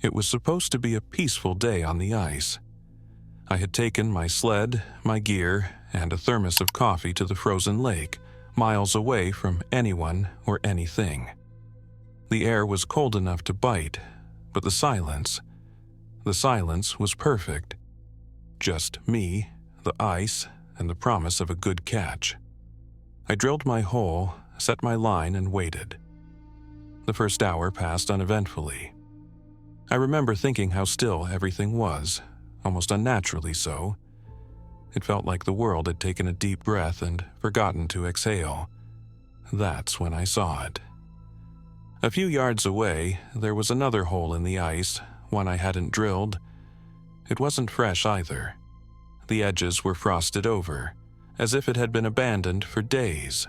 It was supposed to be a peaceful day on the ice. I had taken my sled, my gear, and a thermos of coffee to the frozen lake, miles away from anyone or anything. The air was cold enough to bite, but the silence was perfect. Just me, the ice, and the promise of a good catch. I drilled my hole, set my line, and waited. The first hour passed uneventfully. I remember thinking how still everything was, almost unnaturally so. It felt like the world had taken a deep breath and forgotten to exhale. That's when I saw it. A few yards away, there was another hole in the ice, one I hadn't drilled. It wasn't fresh either. The edges were frosted over, as if it had been abandoned for days.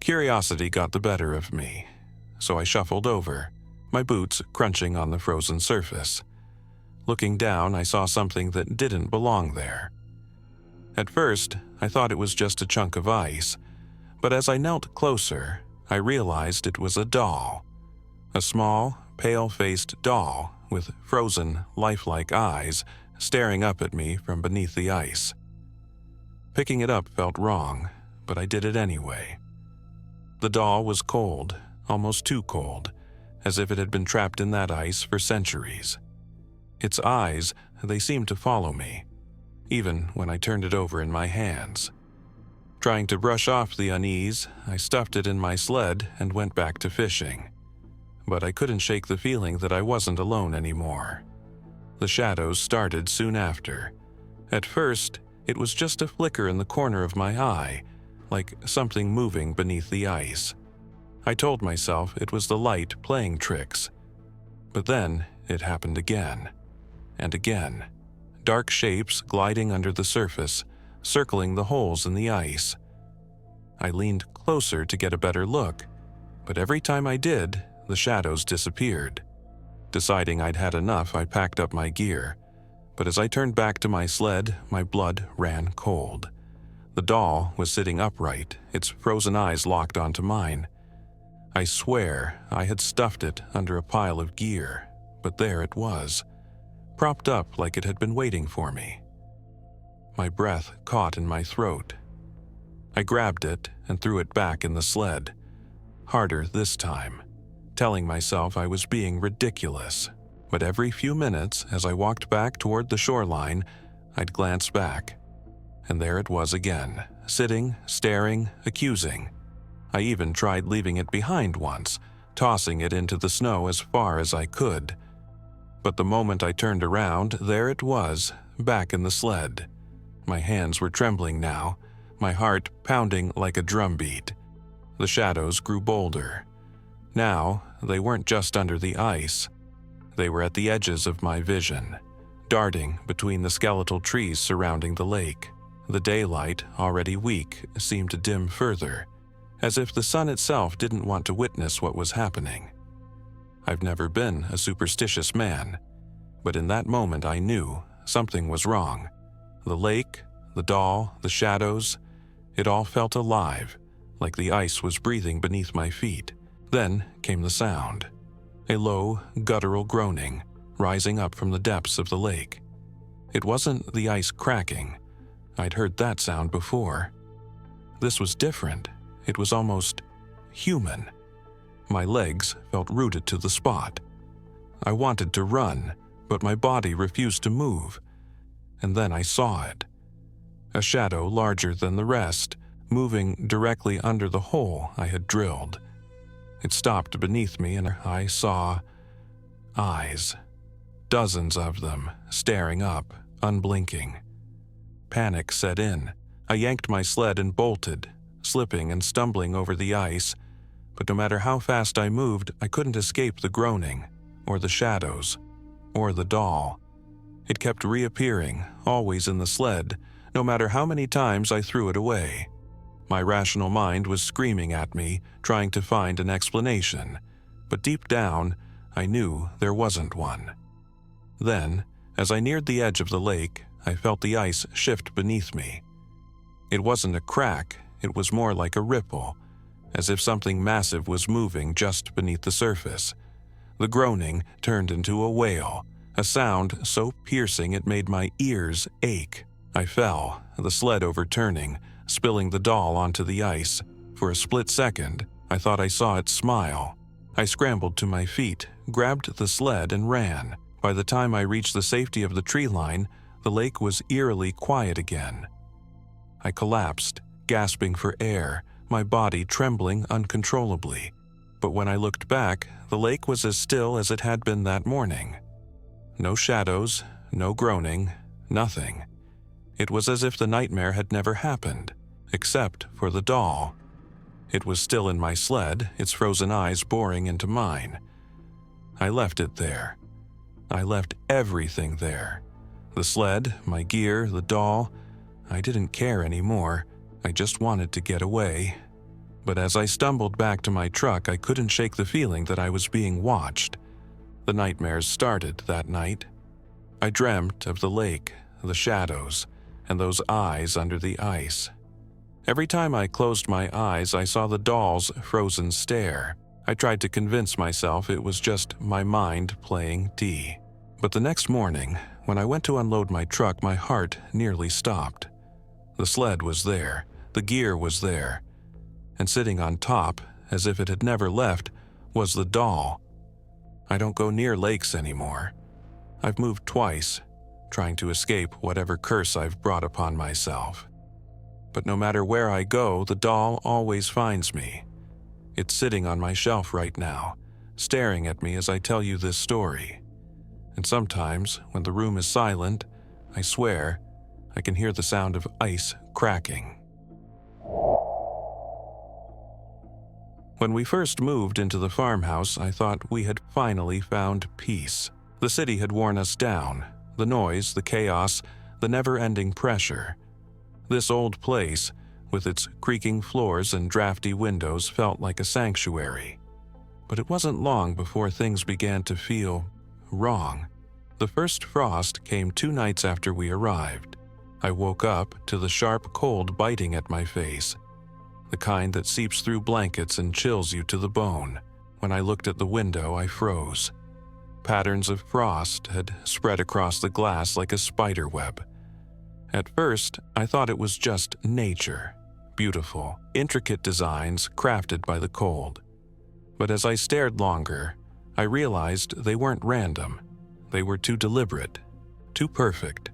Curiosity got the better of me, so I shuffled over, my boots crunching on the frozen surface. Looking down, I saw something that didn't belong there. At first, I thought it was just a chunk of ice, but as I knelt closer, I realized it was a doll. A small, pale-faced doll with frozen, lifelike eyes staring up at me from beneath the ice. Picking it up felt wrong, but I did it anyway. The doll was cold, almost too cold, as if it had been trapped in that ice for centuries. Its eyes, they seemed to follow me, even when I turned it over in my hands. Trying to brush off the unease, I stuffed it in my sled and went back to fishing. But I couldn't shake the feeling that I wasn't alone anymore. The shadows started soon after. At first, it was just a flicker in the corner of my eye, like something moving beneath the ice. I told myself it was the light playing tricks. But then it happened again, and again. Dark shapes gliding under the surface, circling the holes in the ice. I leaned closer to get a better look, but every time I did, the shadows disappeared. Deciding I'd had enough, I packed up my gear, but as I turned back to my sled, my blood ran cold. The doll was sitting upright, its frozen eyes locked onto mine. I swear I had stuffed it under a pile of gear, but there it was, propped up like it had been waiting for me. My breath caught in my throat. I grabbed it and threw it back in the sled, harder this time, telling myself I was being ridiculous. But every few minutes, as I walked back toward the shoreline, I'd glance back, and there it was again, sitting, staring, accusing. I even tried leaving it behind once, tossing it into the snow as far as I could. But the moment I turned around, there it was, back in the sled. My hands were trembling now, my heart pounding like a drumbeat. The shadows grew bolder. Now, they weren't just under the ice. They were at the edges of my vision, darting between the skeletal trees surrounding the lake. The daylight, already weak, seemed to dim further, as if the sun itself didn't want to witness what was happening. I've never been a superstitious man, but in that moment I knew something was wrong. The lake, the doll, the shadows, it all felt alive, like the ice was breathing beneath my feet. Then came the sound, a low, guttural groaning, rising up from the depths of the lake. It wasn't the ice cracking. I'd heard that sound before. This was different. It was almost human. My legs felt rooted to the spot. I wanted to run, but my body refused to move. And then I saw it. A shadow larger than the rest, moving directly under the hole I had drilled. It stopped beneath me and I saw eyes. Dozens of them, staring up, unblinking. Panic set in. I yanked my sled and bolted, slipping and stumbling over the ice, but no matter how fast I moved, I couldn't escape the groaning, or the shadows, or the doll. It kept reappearing, always in the sled, no matter how many times I threw it away. My rational mind was screaming at me, trying to find an explanation, but deep down, I knew there wasn't one. Then, as I neared the edge of the lake, I felt the ice shift beneath me. It wasn't a crack, it was more like a ripple, as if something massive was moving just beneath the surface. The groaning turned into a wail, a sound so piercing it made my ears ache. I fell, the sled overturning, spilling the doll onto the ice. For a split second, I thought I saw it smile. I scrambled to my feet, grabbed the sled, and ran. By the time I reached the safety of the tree line, the lake was eerily quiet again. I collapsed, gasping for air, my body trembling uncontrollably. But when I looked back, the lake was as still as it had been that morning. No shadows, no groaning, nothing. It was as if the nightmare had never happened, except for the doll. It was still in my sled, its frozen eyes boring into mine. I left it there. I left everything there. The sled, my gear, the doll. I didn't care anymore. I just wanted to get away. But as I stumbled back to my truck, I couldn't shake the feeling that I was being watched. The nightmares started that night. I dreamt of the lake, the shadows, and those eyes under the ice. Every time I closed my eyes, I saw the doll's frozen stare. I tried to convince myself it was just my mind playing D. But the next morning, when I went to unload my truck, my heart nearly stopped. The sled was there, the gear was there, and sitting on top, as if it had never left, was the doll. I don't go near lakes anymore. I've moved twice, trying to escape whatever curse I've brought upon myself. But no matter where I go, the doll always finds me. It's sitting on my shelf right now, staring at me as I tell you this story. And sometimes, when the room is silent, I swear, I can hear the sound of ice cracking. When we first moved into the farmhouse, I thought we had finally found peace. The city had worn us down, the noise, the chaos, the never-ending pressure. This old place, with its creaking floors and drafty windows, felt like a sanctuary. But it wasn't long before things began to feel wrong. The first frost came 2 nights after we arrived. I woke up to the sharp cold biting at my face, the kind that seeps through blankets and chills you to the bone. When I looked at the window, I froze. Patterns of frost had spread across the glass like a spider web. At first, I thought it was just nature, beautiful, intricate designs crafted by the cold. But as I stared longer, I realized they weren't random. They were too deliberate, too perfect,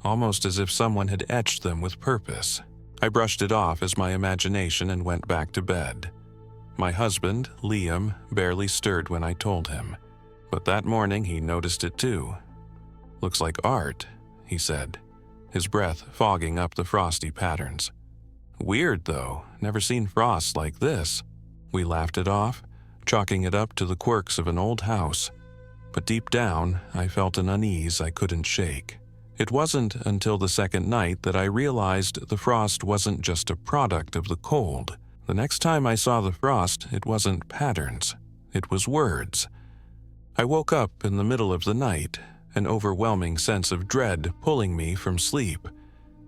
almost as if someone had etched them with purpose. I brushed it off as my imagination and went back to bed. My husband, Liam, barely stirred when I told him, but that morning he noticed it too. "Looks like art," he said, his breath fogging up the frosty patterns. "Weird though, never seen frost like this." We laughed it off, chalking it up to the quirks of an old house. But deep down, I felt an unease I couldn't shake. It wasn't until the second night that I realized the frost wasn't just a product of the cold. The next time I saw the frost, it wasn't patterns, it was words. I woke up in the middle of the night, an overwhelming sense of dread pulling me from sleep.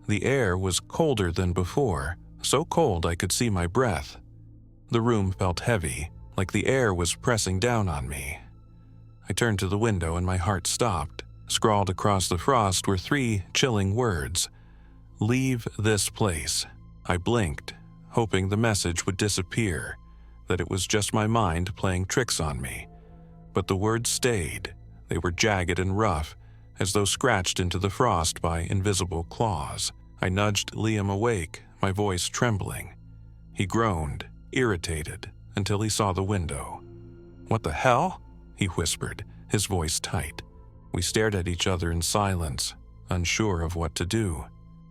The air was colder than before, so cold I could see my breath. The room felt heavy, like the air was pressing down on me. I turned to the window and my heart stopped. Scrawled across the frost were 3 chilling words: "Leave this place." I blinked, hoping the message would disappear, that it was just my mind playing tricks on me. But the words stayed. They were jagged and rough, as though scratched into the frost by invisible claws. I nudged Liam awake, my voice trembling. He groaned, irritated, until he saw the window. "What the hell?" he whispered, his voice tight. We stared at each other in silence, unsure of what to do.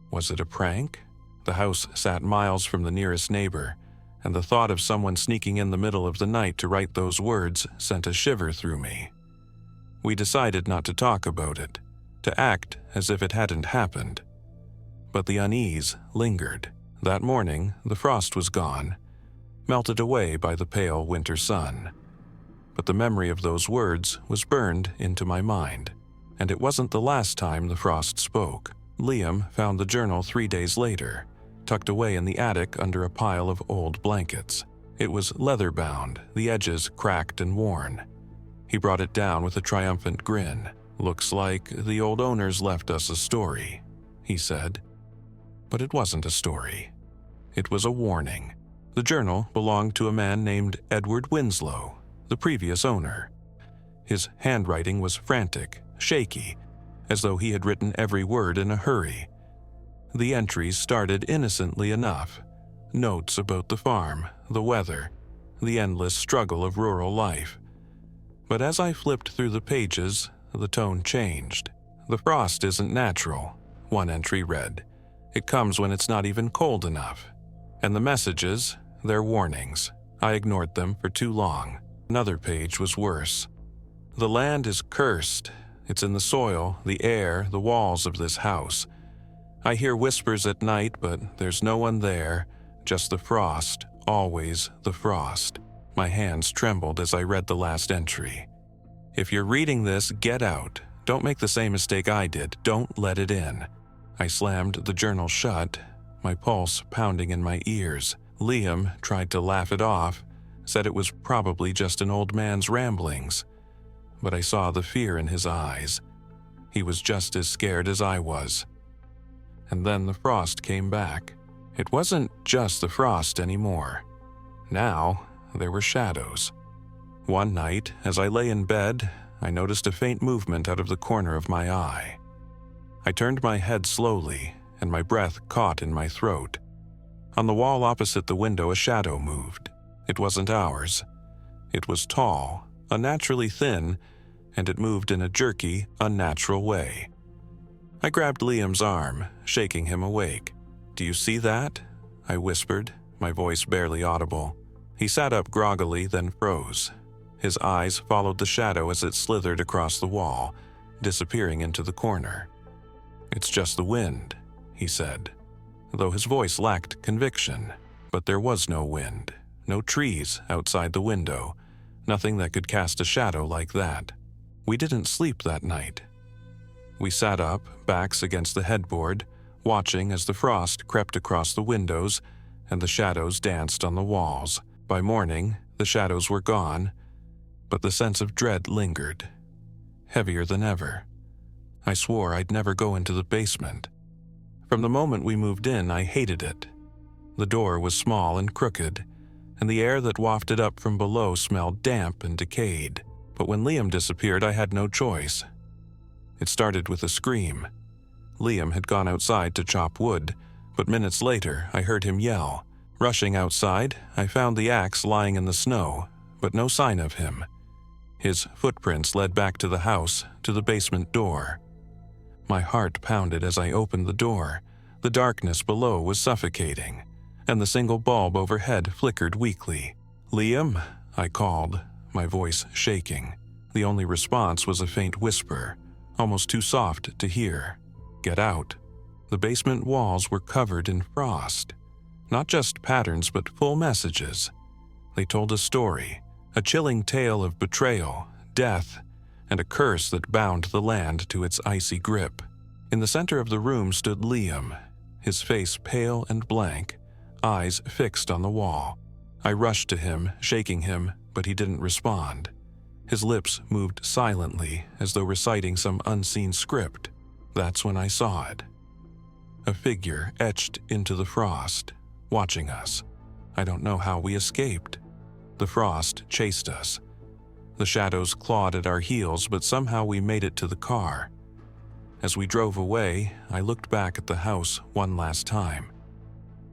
Was it a prank? The house sat miles from the nearest neighbor, and the thought of someone sneaking in the middle of the night to write those words sent a shiver through me. We decided not to talk about it, to act as if it hadn't happened. But the unease lingered. That morning, the frost was gone, melted away by the pale winter sun. But the memory of those words was burned into my mind, and it wasn't the last time the frost spoke. Liam found the journal 3 days later, tucked away in the attic under a pile of old blankets. It was leather-bound, the edges cracked and worn. He brought it down with a triumphant grin. "Looks like the old owners left us a story," he said. But it wasn't a story. It was a warning. The journal belonged to a man named Edward Winslow, the previous owner. His handwriting was frantic, shaky, as though he had written every word in a hurry. The entries started innocently enough. Notes about the farm, the weather, the endless struggle of rural life. But as I flipped through the pages, the tone changed. "The frost isn't natural," one entry read. "It comes when it's not even cold enough." And the messages, they're warnings. I ignored them for too long. Another page was worse. "The land is cursed. It's in the soil, the air, the walls of this house. I hear whispers at night, but there's no one there, just the frost, always the frost." My hands trembled as I read the last entry. "If you're reading this, get out. Don't make the same mistake I did. Don't let it in." I slammed the journal shut, my pulse pounding in my ears. Liam tried to laugh it off, said it was probably just an old man's ramblings. But I saw the fear in his eyes. He was just as scared as I was. And then the frost came back. It wasn't just the frost anymore. Now, there were shadows. One night, as I lay in bed, I noticed a faint movement out of the corner of my eye. I turned my head slowly, and my breath caught in my throat. On the wall opposite the window, a shadow moved. It wasn't ours. It was tall, unnaturally thin, and it moved in a jerky, unnatural way. I grabbed Liam's arm, shaking him awake. "Do you see that?" I whispered, my voice barely audible. He sat up groggily, then froze. His eyes followed the shadow as it slithered across the wall, disappearing into the corner. "It's just the wind," he said, though his voice lacked conviction. But there was no wind, no trees outside the window, nothing that could cast a shadow like that. We didn't sleep that night. We sat up, backs against the headboard, watching as the frost crept across the windows and the shadows danced on the walls. By morning, the shadows were gone, but the sense of dread lingered, heavier than ever. I swore I'd never go into the basement. From the moment we moved in, I hated it. The door was small and crooked, and the air that wafted up from below smelled damp and decayed. But when Liam disappeared, I had no choice. It started with a scream. Liam had gone outside to chop wood, but minutes later I heard him yell. Rushing outside, I found the axe lying in the snow, but no sign of him. His footprints led back to the house, to the basement door. My heart pounded as I opened the door. The darkness below was suffocating, and the single bulb overhead flickered weakly. "Liam?" I called, my voice shaking. The only response was a faint whisper, almost too soft to hear. "Get out." The basement walls were covered in frost. Not just patterns, but full messages. They told a story, a chilling tale of betrayal, death, and a curse that bound the land to its icy grip. In the center of the room stood Liam, his face pale and blank, eyes fixed on the wall. I rushed to him, shaking him, but he didn't respond. His lips moved silently, as though reciting some unseen script. That's when I saw it. A figure etched into the frost, watching us. I don't know how we escaped. The frost chased us. The shadows clawed at our heels, but somehow we made it to the car. As we drove away, I looked back at the house one last time.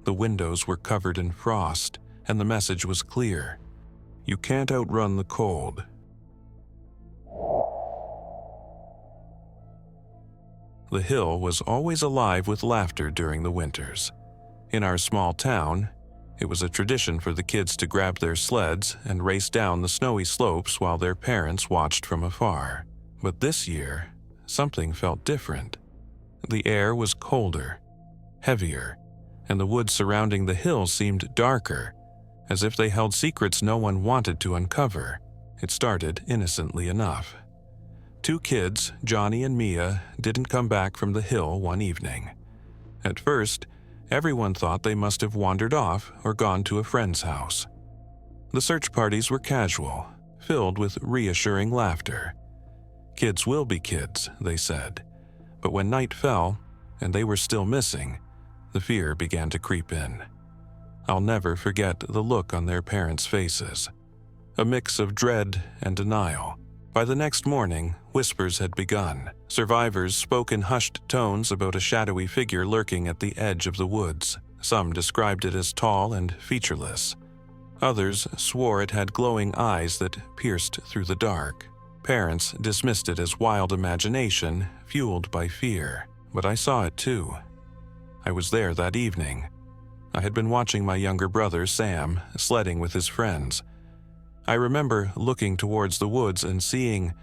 The windows were covered in frost, and the message was clear. You can't outrun the cold. The hill was always alive with laughter during the winters. In our small town, it was a tradition for the kids to grab their sleds and race down the snowy slopes while their parents watched from afar. But this year, something felt different. The air was colder, heavier, and the woods surrounding the hill seemed darker, as if they held secrets no one wanted to uncover. It started innocently enough. 2 kids, Johnny and Mia, didn't come back from the hill one evening. At first, everyone thought they must have wandered off or gone to a friend's house. The search parties were casual, filled with reassuring laughter. Kids will be kids, they said. But when night fell, and they were still missing, the fear began to creep in. I'll never forget the look on their parents' faces. A mix of dread and denial. By the next morning, whispers had begun. Survivors spoke in hushed tones about a shadowy figure lurking at the edge of the woods. Some described it as tall and featureless. Others swore it had glowing eyes that pierced through the dark. Parents dismissed it as wild imagination fueled by fear, but I saw it too. I was there that evening. I had been watching my younger brother, Sam, sledding with his friends. I remember looking towards the woods and seeing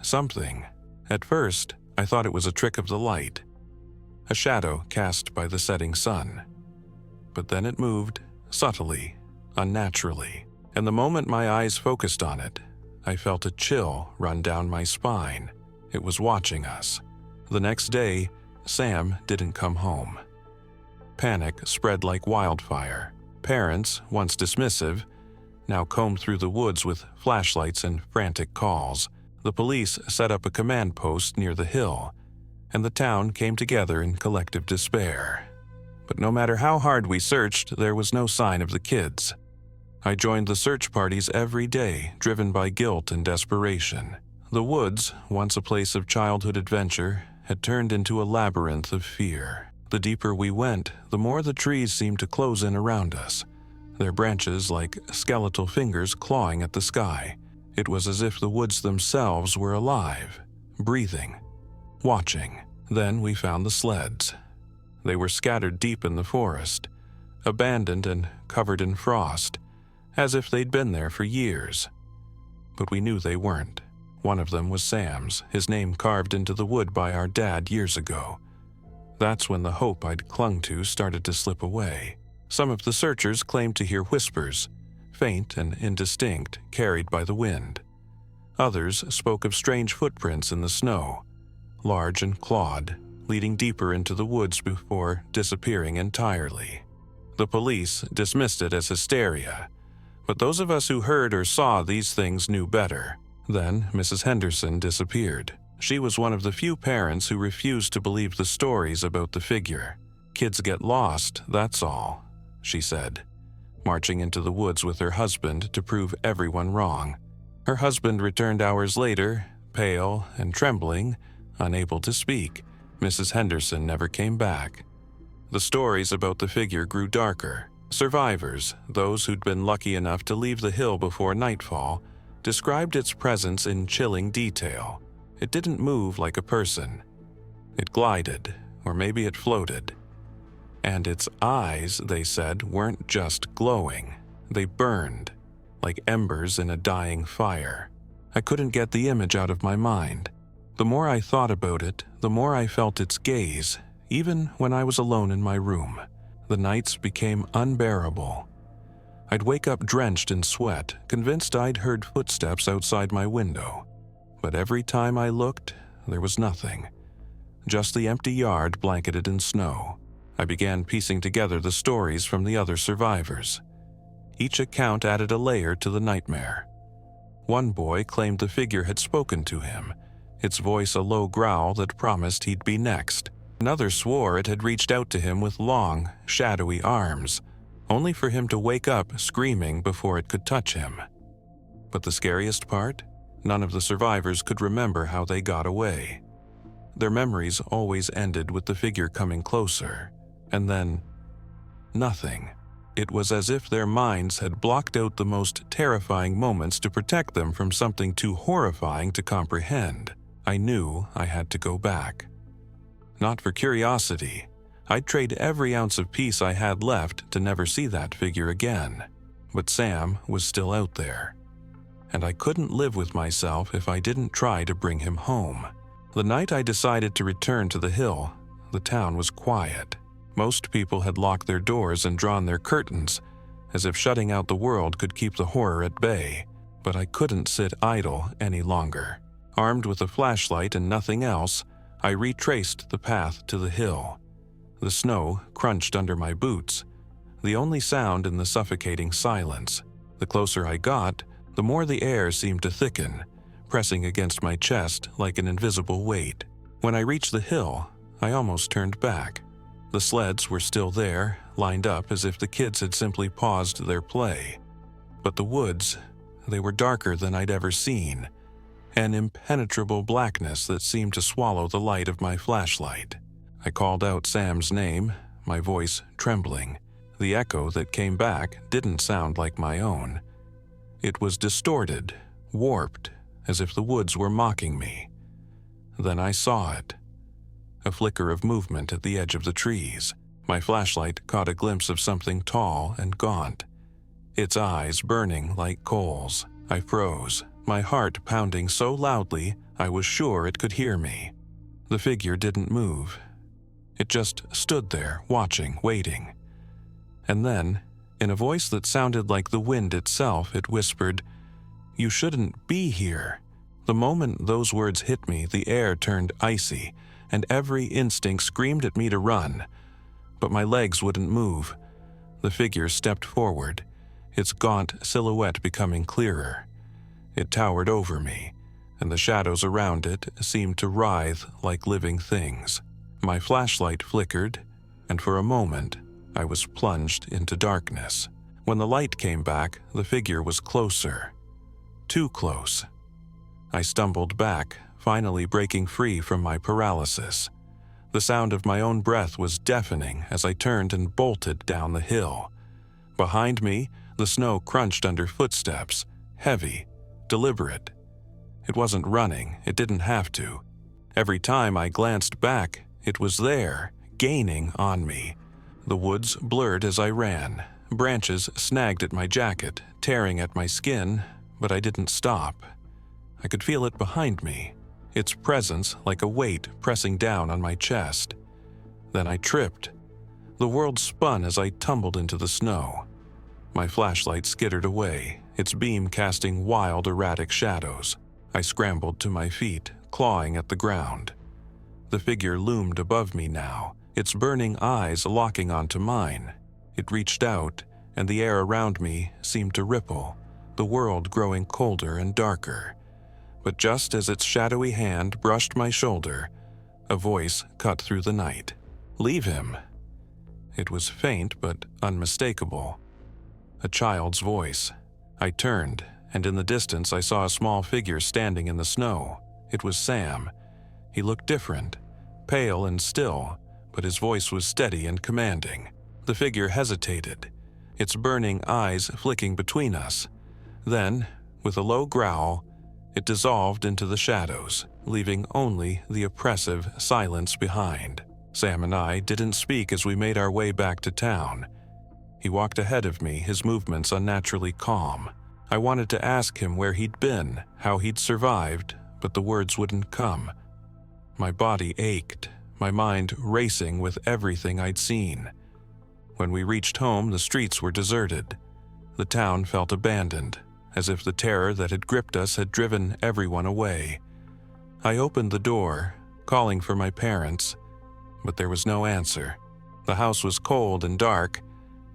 something. At first, I thought it was a trick of the light, a shadow cast by the setting sun. But then it moved, subtly, unnaturally, and the moment my eyes focused on it, I felt a chill run down my spine. It was watching us. The next day, Sam didn't come home. Panic spread like wildfire. Parents, once dismissive, now combed through the woods with flashlights and frantic calls. The police set up a command post near the hill, and the town came together in collective despair. But no matter how hard we searched, there was no sign of the kids. I joined the search parties every day, driven by guilt and desperation. The woods, once a place of childhood adventure, had turned into a labyrinth of fear. The deeper we went, the more the trees seemed to close in around us, their branches like skeletal fingers clawing at the sky. It was as if the woods themselves were alive, breathing, watching. Then we found the sleds. They were scattered deep in the forest, abandoned and covered in frost, as if they'd been there for years. But we knew they weren't. One of them was Sam's, his name carved into the wood by our dad years ago. That's when the hope I'd clung to started to slip away. Some of the searchers claimed to hear whispers, faint and indistinct, carried by the wind. Others spoke of strange footprints in the snow, large and clawed, leading deeper into the woods before disappearing entirely. The police dismissed it as hysteria, but those of us who heard or saw these things knew better. Then Mrs. Henderson disappeared. She was one of the few parents who refused to believe the stories about the figure. "Kids get lost, that's all," she said, marching into the woods with her husband to prove everyone wrong. Her husband returned hours later, pale and trembling, unable to speak. Mrs. Henderson never came back. The stories about the figure grew darker. Survivors, those who'd been lucky enough to leave the hill before nightfall, described its presence in chilling detail. It didn't move like a person. It glided, or maybe it floated. And its eyes, they said, weren't just glowing. They burned, like embers in a dying fire. I couldn't get the image out of my mind. The more I thought about it, the more I felt its gaze, even when I was alone in my room. The nights became unbearable. I'd wake up drenched in sweat, convinced I'd heard footsteps outside my window. But every time I looked, there was nothing. Just the empty yard blanketed in snow. I began piecing together the stories from the other survivors. Each account added a layer to the nightmare. One boy claimed the figure had spoken to him, its voice a low growl that promised he'd be next. Another swore it had reached out to him with long, shadowy arms, only for him to wake up screaming before it could touch him. But the scariest part? None of the survivors could remember how they got away. Their memories always ended with the figure coming closer, and then nothing. It was as if their minds had blocked out the most terrifying moments to protect them from something too horrifying to comprehend. I knew I had to go back. Not for curiosity. I'd trade every ounce of peace I had left to never see that figure again. But Sam was still out there, and I couldn't live with myself if I didn't try to bring him home. The night I decided to return to the hill, the town was quiet. Most people had locked their doors and drawn their curtains, as if shutting out the world could keep the horror at bay. But I couldn't sit idle any longer. Armed with a flashlight and nothing else, I retraced the path to the hill. The snow crunched under my boots, the only sound in the suffocating silence. The closer I got, The more the air seemed to thicken, pressing against my chest like an invisible weight. When I reached the hill, I almost turned back. The sleds were still there, lined up as if the kids had simply paused their play. But the woods, they were darker than I'd ever seen, an impenetrable blackness that seemed to swallow the light of my flashlight. I called out Sam's name, my voice trembling. The echo that came back didn't sound like my own. It was distorted, warped, as if the woods were mocking me. Then I saw it. A flicker of movement at the edge of the trees. My flashlight caught a glimpse of something tall and gaunt, its eyes burning like coals. I froze, my heart pounding so loudly I was sure it could hear me. The figure didn't move. It just stood there, watching, waiting. And then, in a voice that sounded like the wind itself, it whispered, "You shouldn't be here." The moment those words hit me, the air turned icy, and every instinct screamed at me to run. But my legs wouldn't move. The figure stepped forward, its gaunt silhouette becoming clearer. It towered over me, and the shadows around it seemed to writhe like living things. My flashlight flickered, and for a moment, I was plunged into darkness. When the light came back, the figure was closer. Too close. I stumbled back, finally breaking free from my paralysis. The sound of my own breath was deafening as I turned and bolted down the hill. Behind me, the snow crunched under footsteps, heavy, deliberate. It wasn't running, it didn't have to. Every time I glanced back, it was there, gaining on me. The woods blurred as I ran. Branches snagged at my jacket, tearing at my skin, but I didn't stop. I could feel it behind me, its presence like a weight pressing down on my chest. Then I tripped. The world spun as I tumbled into the snow. My flashlight skittered away, its beam casting wild, erratic shadows. I scrambled to my feet, clawing at the ground. The figure loomed above me now, its burning eyes locking onto mine. It reached out, and the air around me seemed to ripple, the world growing colder and darker. But just as its shadowy hand brushed my shoulder, a voice cut through the night. "Leave him." It was faint but unmistakable. A child's voice. I turned, and in the distance I saw a small figure standing in the snow. It was Sam. He looked different, pale and still, but his voice was steady and commanding. The figure hesitated, its burning eyes flicking between us. Then, with a low growl, it dissolved into the shadows, leaving only the oppressive silence behind. Sam and I didn't speak as we made our way back to town. He walked ahead of me, his movements unnaturally calm. I wanted to ask him where he'd been, how he'd survived, but the words wouldn't come. My body ached, my mind racing with everything I'd seen. When we reached home, the streets were deserted. The town felt abandoned, as if the terror that had gripped us had driven everyone away. I opened the door, calling for my parents, but there was no answer. The house was cold and dark,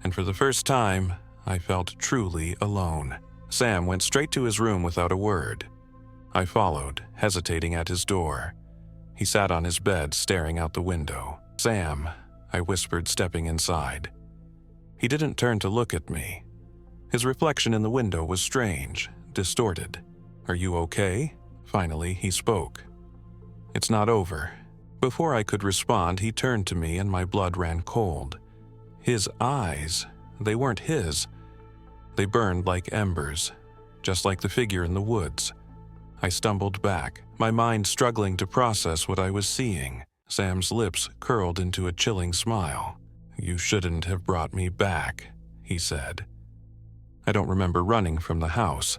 and for the first time, I felt truly alone. Sam went straight to his room without a word. I followed, hesitating at his door. He sat on his bed, staring out the window. "Sam," I whispered, stepping inside. He didn't turn to look at me. His reflection in the window was strange, distorted. "Are you okay?" Finally, he spoke. "It's not over." Before I could respond, he turned to me and my blood ran cold. His eyes, they weren't his. They burned like embers, just like the figure in the woods. I stumbled back, my mind struggling to process what I was seeing. Sam's lips curled into a chilling smile. "You shouldn't have brought me back," he said. I don't remember running from the house.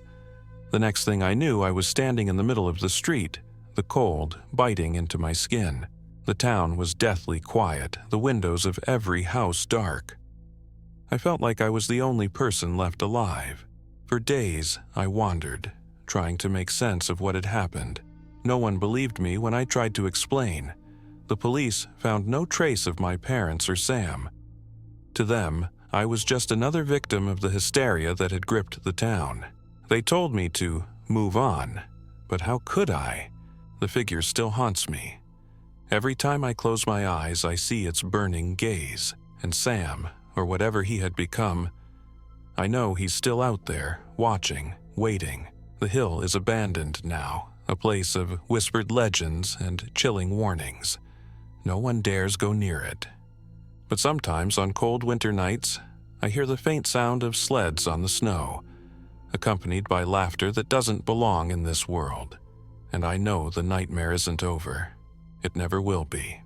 The next thing I knew, I was standing in the middle of the street, the cold biting into my skin. The town was deathly quiet, the windows of every house dark. I felt like I was the only person left alive. For days, I wandered, trying to make sense of what had happened. No one believed me when I tried to explain. The police found no trace of my parents or Sam. To them, I was just another victim of the hysteria that had gripped the town. They told me to move on, but how could I? The figure still haunts me. Every time I close my eyes, I see its burning gaze, and Sam, or whatever he had become, I know he's still out there, watching, waiting. The hill is abandoned now, a place of whispered legends and chilling warnings. No one dares go near it. But sometimes on cold winter nights, I hear the faint sound of sleds on the snow, accompanied by laughter that doesn't belong in this world. And I know the nightmare isn't over. It never will be.